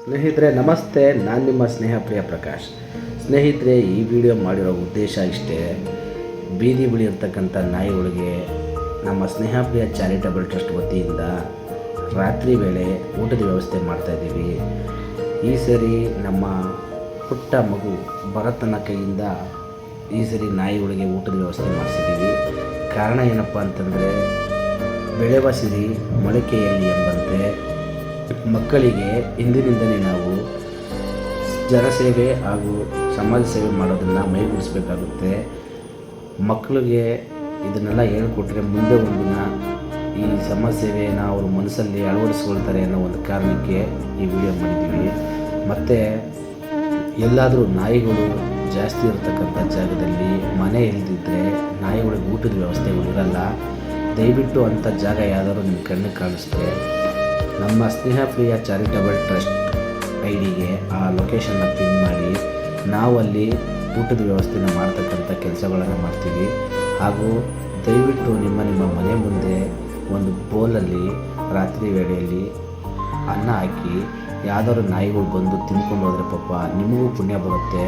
ಸ್ನೇಹಿತರೆ ನಮಸ್ತೆ, ನಾನು ನಿಮ್ಮ ಸ್ನೇಹಪ್ರಿಯ ಪ್ರಕಾಶ್. ಸ್ನೇಹಿತರೆ, ಈ ವಿಡಿಯೋ ಮಾಡಿರೋ ಉದ್ದೇಶ ಇಷ್ಟೇ. ಬೀದಿ ಬಳಿ ಇರ್ತಕ್ಕಂಥ ನಾಯಿಗಳಿಗೆ ನಮ್ಮ ಸ್ನೇಹಪ್ರಿಯ ಚಾರಿಟಬಲ್ ಟ್ರಸ್ಟ್ ವತಿಯಿಂದ ರಾತ್ರಿ ವೇಳೆ ಊಟದ ವ್ಯವಸ್ಥೆ ಮಾಡ್ತಾಯಿದ್ದೀವಿ. ಈ ಸರಿ ನಮ್ಮ ಪುಟ್ಟ ಮಗು ಭರತನ ಕೈಯಿಂದ ಈ ಸರಿ ನಾಯಿಗಳಿಗೆ ಊಟದ ವ್ಯವಸ್ಥೆ ಮಾಡಿಸಿದ್ದೀವಿ. ಕಾರಣ ಏನಪ್ಪ ಅಂತಂದರೆ, ಬೆಳೆವ ಸಿರಿ ಮೊಳಕೆಯಲ್ಲಿ ಎಂಬಂತೆ ಮಕ್ಕಳಿಗೆ ಇಂದಿನಿಂದಲೇ ನಾವು ಜನಸೇವೆ ಹಾಗೂ ಸಮಾಜ ಸೇವೆ ಮಾಡೋದನ್ನು ಮೈಗೂಡಿಸ್ಬೇಕಾಗುತ್ತೆ. ಮಕ್ಕಳಿಗೆ ಇದನ್ನೆಲ್ಲ ಹೇಳ್ಕೊಟ್ರೆ ಮುಂದೆ ಒಂದಿನ ಈ ಸಮಾಜ ಸೇವೆಯನ್ನು ಅವರು ಮನಸ್ಸಲ್ಲಿ ಅಳವಡಿಸ್ಕೊಳ್ತಾರೆ ಅನ್ನೋ ಒಂದು ಕಾರಣಕ್ಕೆ ಈ ವಿಡಿಯೋ ಮಾಡಿದ್ದೀವಿ. ಮತ್ತು ಎಲ್ಲಾದರೂ ನಾಯಿಗಳು ಜಾಸ್ತಿ ಇರತಕ್ಕಂಥ ಜಾಗದಲ್ಲಿ ಮನೆ ಇಲ್ಲದಿದ್ದರೆ ನಾಯಿಗಳಿಗೆ ಊಟದ ವ್ಯವಸ್ಥೆಗಳಿರಲ್ಲ. ದಯವಿಟ್ಟು ಅಂಥ ಜಾಗ ಯಾವುದಾದ್ರು ನಿಮ್ಮ ಕಣ್ಣಿಗೆ ಕಾಣಿಸ್ತೆ ನಮ್ಮ ಸ್ನೇಹಪ್ರಿಯ ಚಾರಿಟಬಲ್ ಟ್ರಸ್ಟ್ ಐಡಿಗೆ ಆ ಲೊಕೇಶನ್ನ ಪಿನ್ ಮಾಡಿ ನಾವು ಅಲ್ಲಿ ಊಟದ ವ್ಯವಸ್ಥೆನ ಮಾಡ್ತಕ್ಕಂಥ ಕೆಲಸಗಳನ್ನು ಮಾಡ್ತೀವಿ. ಹಾಗೂ ದಯವಿಟ್ಟು ನಿಮ್ಮ ಮನೆ ಮುಂದೆ ಒಂದು ಬೌಲಲ್ಲಿ ರಾತ್ರಿ ವೇಳೆಯಲ್ಲಿ ಅನ್ನ ಹಾಕಿ ಯಾವ್ದಾದ್ರು ನಾಯಿಗಳು ಬಂದು ತಿಂದ್ಕೊಂಡು ಹೋದರೆ ಪಾಪ ನಿಮಗೂ ಪುಣ್ಯ ಬರುತ್ತೆ.